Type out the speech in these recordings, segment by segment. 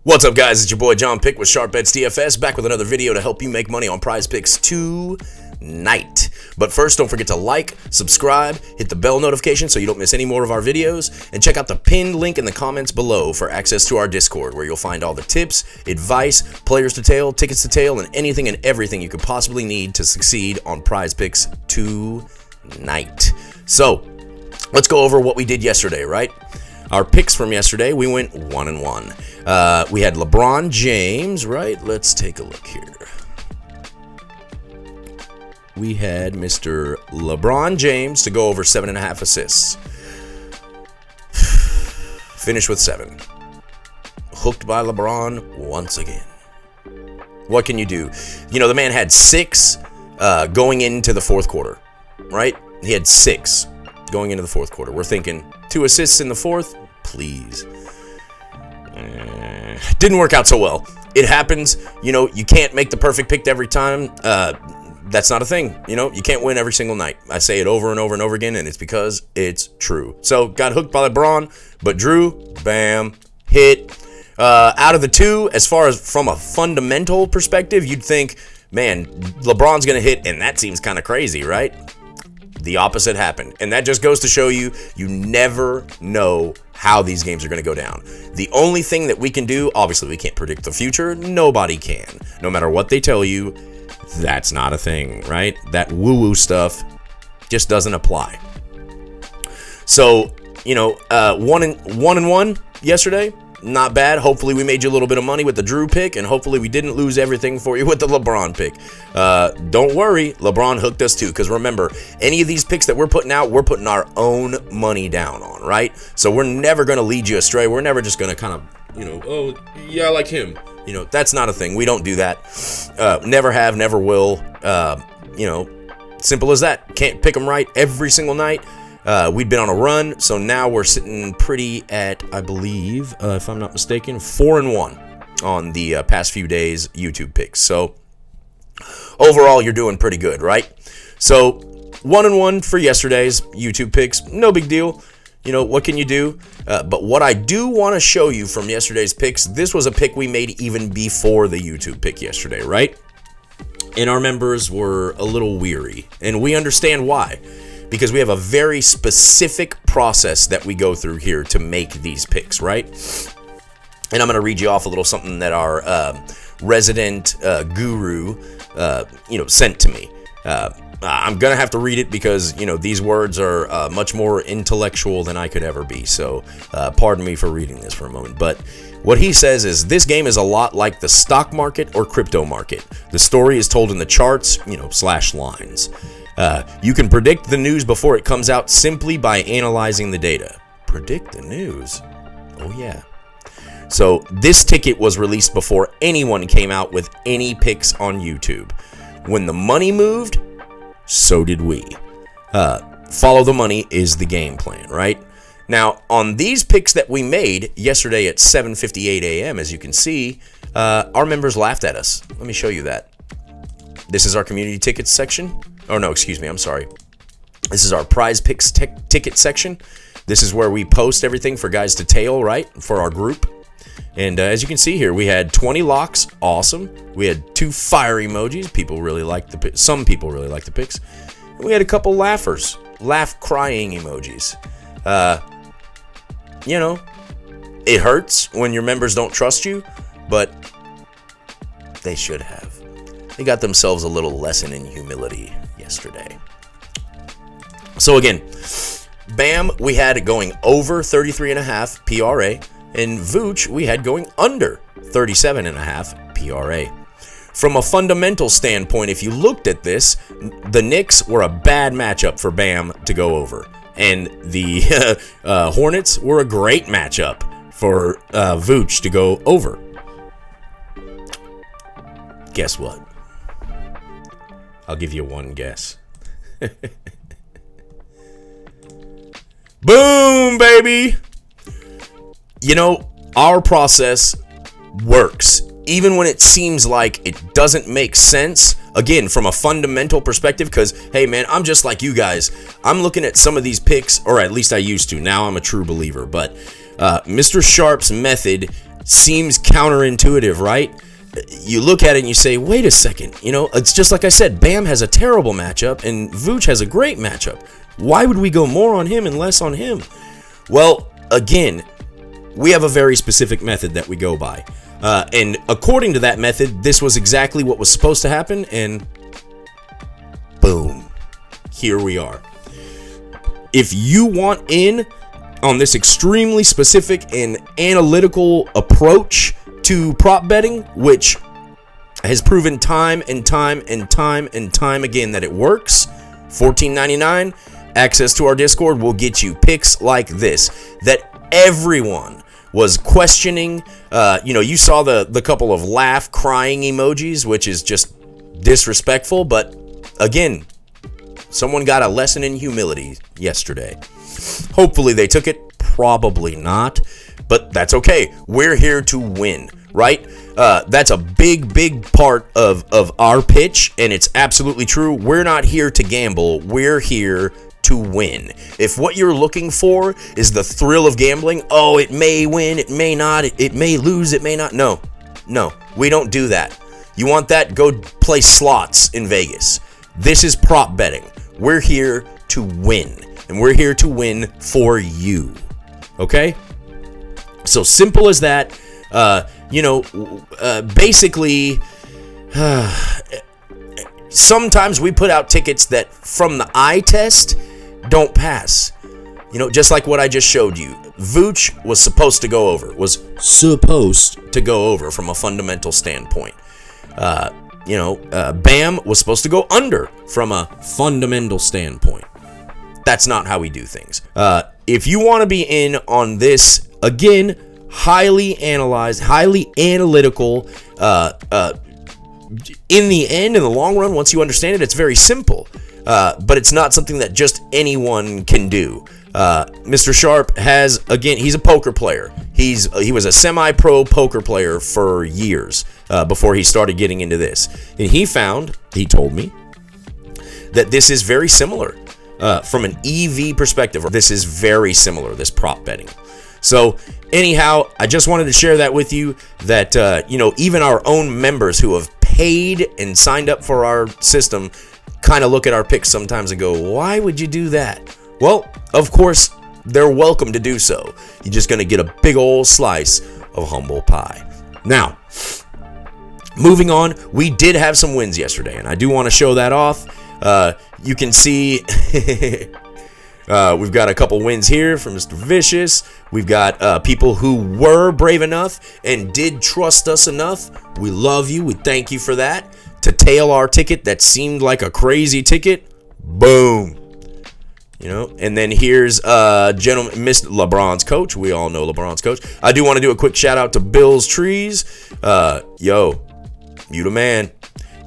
What's up, guys? It's your boy JohnPick with Sharp Bets DFS, back with another video to help you make money on PrizePicks tonight. But first, don't forget to like, subscribe, hit the bell notification so you don't miss any more of our videos, and check out the pinned link in the comments below for access to our Discord, where you'll find all the tips, advice, players to tail, tickets to tail, and anything and everything you could possibly need to succeed on PrizePicks tonight. So, let's go over what we did yesterday, right? Our picks from yesterday, we went 1-1. We had LeBron James, right? Let's take a look here. We had Mr. LeBron James to go over 7.5 assists. Finished with 7. Hooked by LeBron once again. What can you do? You know, the man had 6 going into the fourth quarter, right? He had 6 going into the fourth quarter. We're thinking 2 assists in the fourth, please. Didn't work out so well. It happens. You know, you can't make the perfect pick every time. That's not a thing. You know, you can't win every single night. I say it over and over and over again, and it's because it's true. So, got hooked by LeBron, but Drew, bam, hit. Out of the two, as far as from a fundamental perspective, you'd think, man, LeBron's going to hit, and that seems kind of crazy, right? The opposite happened. And that just goes to show you, you never know how these games are going to go down. The only thing that we can do, obviously we can't predict the future. Nobody can. No matter what they tell you, that's not a thing, right? That woo-woo stuff just doesn't apply. So, you know, 1-1 yesterday. Not bad. Hopefully we made you a little bit of money with the Drew pick, and hopefully we didn't lose everything for you with the LeBron pick. Don't worry, LeBron hooked us too, because remember, any of these picks that we're putting out, we're putting our own money down on, right? So we're never going to lead you astray. We're never just going to kind of, you know, oh, yeah, I like him. You know, that's not a thing. We don't do that. Never have, never will. You know, simple as that. Can't pick them right every single night. We'd been on a run, so now we're sitting pretty at, I believe, if I'm not mistaken, 4-1 on the past few days YouTube picks. So overall, you're doing pretty good, right? So 1-1 for yesterday's YouTube picks, no big deal. You know, what can you do? But what I do want to show you from yesterday's picks, this was a pick we made even before the YouTube pick yesterday, right? And our members were a little weary, and we understand why. Because we have a very specific process that we go through here to make these picks, right? And I'm going to read you off a little something that our resident guru, sent to me. I'm going to have to read it because, you know, these words are much more intellectual than I could ever be. So pardon me for reading this for a moment. But what he says is, this game is a lot like the stock market or crypto market. The story is told in the charts, / lines. You can predict the news before it comes out simply by analyzing the data. Predict the news? Oh, yeah. So this ticket was released before anyone came out with any picks on YouTube. When the money moved, so did we. Follow the money is the game plan, right? Now, on these picks that we made yesterday at 7:58 a.m., as you can see, our members laughed at us. Let me show you that. This is our community tickets section. Oh, no, excuse me. I'm sorry. This is our PrizePicks ticket section. This is where we post everything for guys to tail, right, for our group. And as you can see here, we had 20 locks. Awesome. We had 2 fire emojis. People really liked the picks. Some people really liked the picks. And we had a couple laughers, laugh-crying emojis. You know, it hurts when your members don't trust you, but they should have. They got themselves a little lesson in humility yesterday. So again, Bam, we had it going over 33.5 PRA, and Vooch, we had going under 37.5 PRA. From a fundamental standpoint, if you looked at this, the Knicks were a bad matchup for Bam to go over, and the Hornets were a great matchup for Vooch to go over. Guess what? I'll give you one guess. Boom, baby! You know, our process works. Even when it seems like it doesn't make sense, again, from a fundamental perspective, because, hey, man, I'm just like you guys. I'm looking at some of these picks, or at least I used to. Now I'm a true believer. But Mr. Sharp's method seems counterintuitive, right? You look at it and you say, wait a second, it's just like I said, Bam has a terrible matchup and Vooch has a great matchup. Why would we go more on him and less on him? Well, again, we have a very specific method that we go by. And according to that method, this was exactly what was supposed to happen, and boom, here we are. If you want in on this extremely specific and analytical approach to prop betting, which has proven time and time again that it works, $14.99, access to our Discord will get you picks like this that everyone was questioning. You saw the couple of laugh crying emojis, which is just disrespectful, but again, someone got a lesson in humility yesterday. Hopefully they took it. Probably not, but that's okay. We're here to win, right? That's a big part of our pitch, and it's absolutely true. We're not here to gamble. We're here to win. If what you're looking for is the thrill of gambling, oh, it may win, it may not, it may lose, it may not. No, we don't do that. You want that? Go play slots in Vegas. This is prop betting. We're here to win, and we're here to win for you. Okay? So simple as that. Basically, sometimes we put out tickets that from the eye test don't pass. Just like what I just showed you. Vooch was supposed to go over from a fundamental standpoint. Bam was supposed to go under from a fundamental standpoint. That's not how we do things. If you want to be in on this, again, highly analyzed, highly analytical, in the end, in the long run, once you understand it, it's very simple. But it's not something that just anyone can do. Mr. Sharp has, again, he's a poker player. He was a semi-pro poker player for years before he started getting into this. And he told me that this is very similar from an EV perspective. This is very similar, this prop betting. So anyhow, I just wanted to share that with you, that, even our own members who have paid and signed up for our system kind of look at our picks sometimes and go, why would you do that? Well, of course, they're welcome to do so. You're just going to get a big old slice of humble pie. Now, moving on, we did have some wins yesterday, and I do want to show that off. You can see we've got a couple wins here from Mr. Vicious. We've got people who were brave enough and did trust us enough. We love you. We thank you for that. To tail our ticket that seemed like a crazy ticket. Boom. And then here's gentleman, Mr. LeBron's coach. We all know LeBron's coach. I do want to do a quick shout out to Bill's Trees. You the man.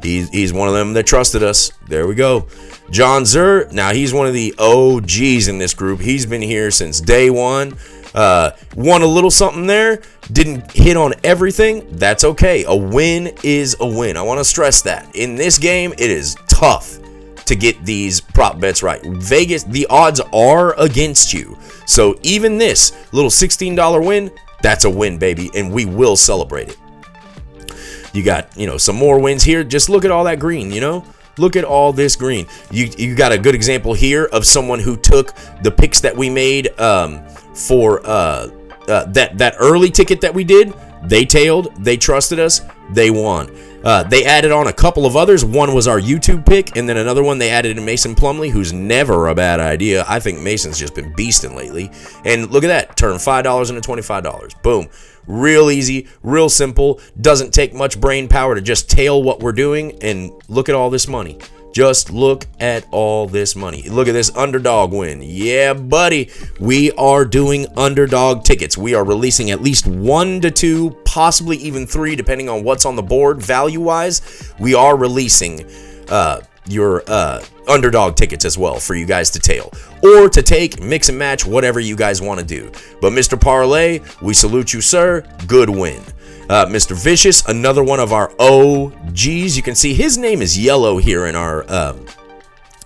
He's one of them that trusted us. There we go. John Zur. Now he's one of the OGs in this group. He's been here since day one. Won a little something there. Didn't hit on everything. That's okay. A win is a win. I want to stress that. In this game, it is tough to get these prop bets right. Vegas, the odds are against you. So even this little $16 win, that's a win, baby, and we will celebrate it. You got, some more wins here. Just look at all that green, Look at all this green. You got a good example here of someone who took the picks that we made for that early ticket that we did. They tailed. They trusted us. They won. They added on a couple of others. One was our YouTube pick, and then another one they added in Mason Plumlee, who's never a bad idea. I think Mason's just been beasting lately. And look at that. Turn $5 into $25. Boom. Real easy, real simple. Doesn't take much brain power to just tail what we're doing. And look at all this money. Just look at all this money. Look at this underdog win. Yeah, buddy. We are doing underdog tickets. We are releasing at least 1 to 2, possibly even 3, depending on what's on the board value-wise. We are releasing your underdog tickets as well for you guys to tail. Or to take, mix and match, whatever you guys want to do. But Mr. Parlay, we salute you, sir. Good win. Mr. Vicious, another one of our OGs. You can see his name is yellow here in our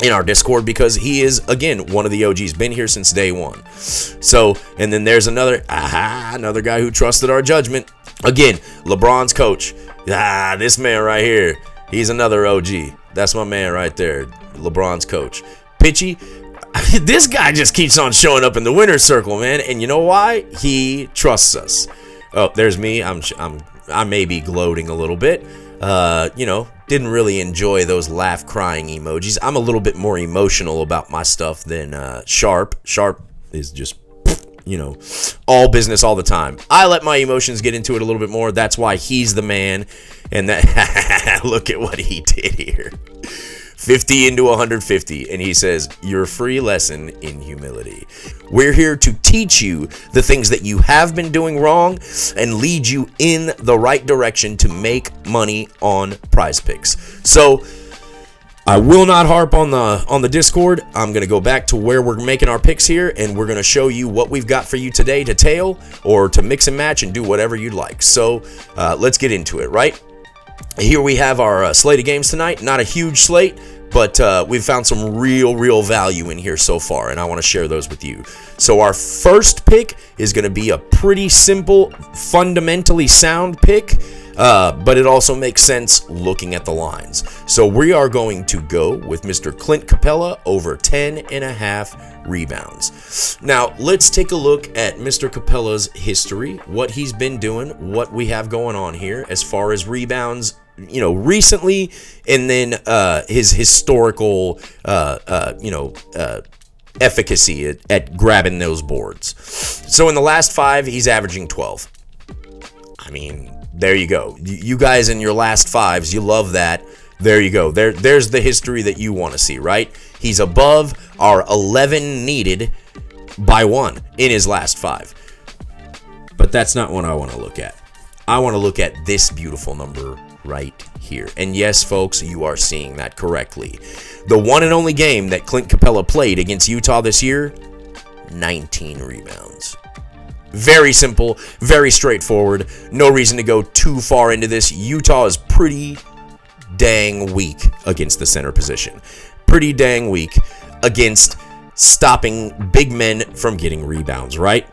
in our Discord because he is, again, one of the OGs, been here since day one. So, and then there's another guy who trusted our judgment. Again, LeBron's coach. This man right here, he's another OG. That's my man right there, LeBron's coach. Pitchy, this guy just keeps on showing up in the winner's circle, man. And you know why? He trusts us. Oh, there's me. I may be gloating a little bit. Didn't really enjoy those laugh crying emojis. I'm a little bit more emotional about my stuff than Sharp. Sharp is just, all business all the time. I let my emotions get into it a little bit more. That's why he's the man. And that look at what he did here. 50 into 150, and he says, your free lesson in humility. We're here to teach you the things that you have been doing wrong and lead you in the right direction to make money on PrizePicks. So I will not harp on the Discord. I'm going to go back to where we're making our picks here, and we're going to show you what we've got for you today to tail or to mix and match and do whatever you'd like. So let's get into it, right? Here we have our slate of games tonight. Not a huge slate, but we've found some real value in here so far, and I want to share those with you. So our first pick is going to be a pretty simple, fundamentally sound pick, but it also makes sense looking at the lines. So we are going to go with Mr. Clint Capella over 10.5 rebounds. Now, let's take a look at Mr. Capella's history, what he's been doing, what we have going on here as far as rebounds, recently, and then his historical, efficacy at grabbing those boards. So in the last 5, he's averaging 12. I mean, there you go. You guys in your last 5s, you love that. There you go. There's the history that you want to see, right? He's above our 11 needed by 1 in his last 5. But that's not what I want to look at. I want to look at this beautiful number right here. And yes, folks, you are seeing that correctly. The one and only game that Clint Capella played against Utah this year, 19 rebounds. Very simple, very straightforward. No reason to go too far into this. Utah is pretty dang weak against the center position. Pretty dang weak against stopping big men from getting rebounds, right?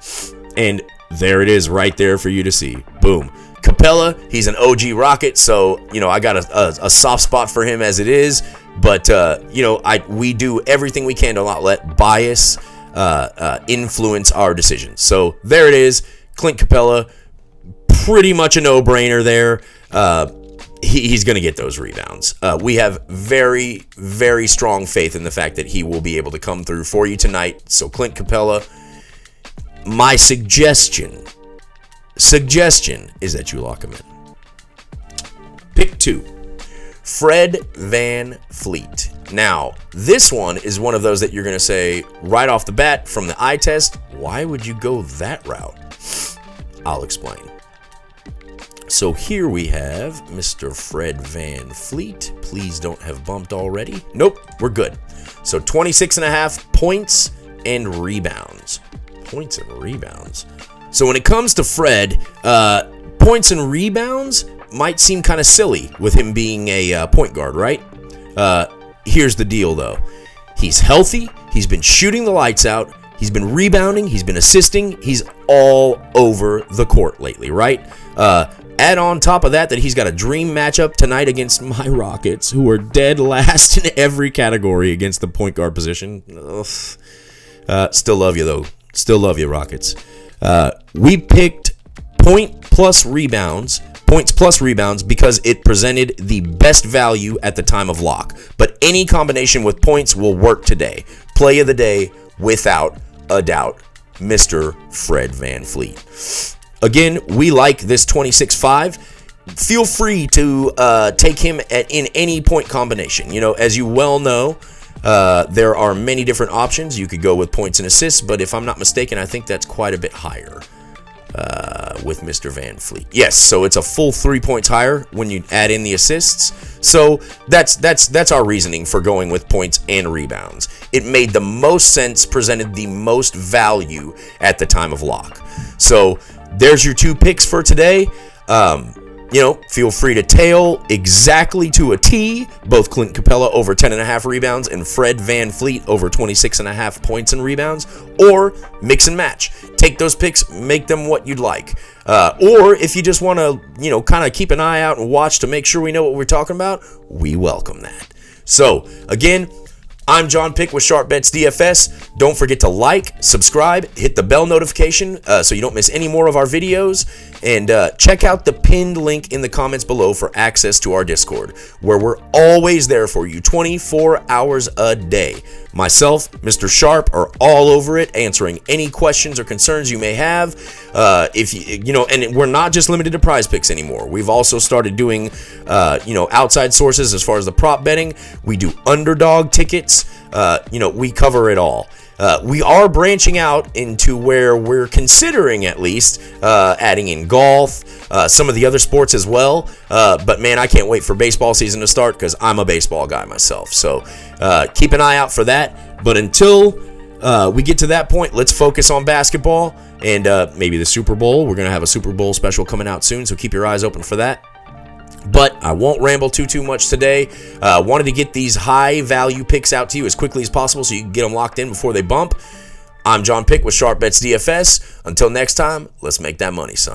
And there it is right there for you to see. Boom. Capella, he's an OG Rocket, so, I got a soft spot for him as it is. But, we do everything we can to not let bias influence our decisions. So there it is. Clint Capella, pretty much a no-brainer there. He's going to get those rebounds. We have very, very strong faith in the fact that he will be able to come through for you tonight. So Clint Capella, my suggestion is that you lock him in. Pick 2, Fred VanVleet. Now, this one is one of those that you're going to say right off the bat from the eye test, why would you go that route? I'll explain. So here we have Mr. Fred VanVleet. Please don't have bumped already. Nope, we're good. So 26.5 points and rebounds. Points and rebounds. So when it comes to Fred, points and rebounds might seem kind of silly with him being a point guard, right? Here's the deal, though. He's healthy. He's been shooting the lights out. He's been rebounding. He's been assisting. He's all over the court lately, right? Add on top of that he's got a dream matchup tonight against my Rockets, who are dead last in every category against the point guard position. Still love you, though. Still love you, Rockets. We picked points plus rebounds because it presented the best value at the time of lock. But any combination with points will work today. Play of the day, without a doubt, Mr. Fred VanVleet. Again, we like this 26.5. Feel free to take him in any point combination. As you well know, there are many different options. You could go with points and assists, but if I'm not mistaken, I think that's quite a bit higher with Mr. VanVleet. Yes, so it's a full 3 points higher when you add in the assists. So that's our reasoning for going with points and rebounds. It made the most sense, presented the most value at the time of lock. So there's your 2 picks for today. feel free to tail exactly to a T both Clint Capella over 10.5 rebounds and Fred VanVleet over 26.5 points and rebounds, or mix and match. Take those picks, make them what you'd like. Or if you just want to, kind of keep an eye out and watch to make sure we know what we're talking about, we welcome that. So, again, I'm JohnPick with Sharp Bets DFS. Don't forget to like, subscribe, hit the bell notification so you don't miss any more of our videos. And check out the pinned link in the comments below for access to our Discord, where we're always there for you 24 hours a day. Myself, Mr. Sharp, are all over it, answering any questions or concerns you may have. And we're not just limited to PrizePicks anymore. We've also started doing, outside sources as far as the prop betting. We do underdog tickets. We cover it all. We are branching out into where we're considering, at least, adding in golf, some of the other sports as well. But man, I can't wait for baseball season to start because I'm a baseball guy myself. So keep an eye out for that. But until we get to that point, let's focus on basketball and maybe the Super Bowl. We're going to have a Super Bowl special coming out soon, so keep your eyes open for that. But I won't ramble too much today. Wanted to get these high value picks out to you as quickly as possible so you can get them locked in before they bump. I'm JohnPick with Sharp Bets DFS. Until next time, let's make that money, son.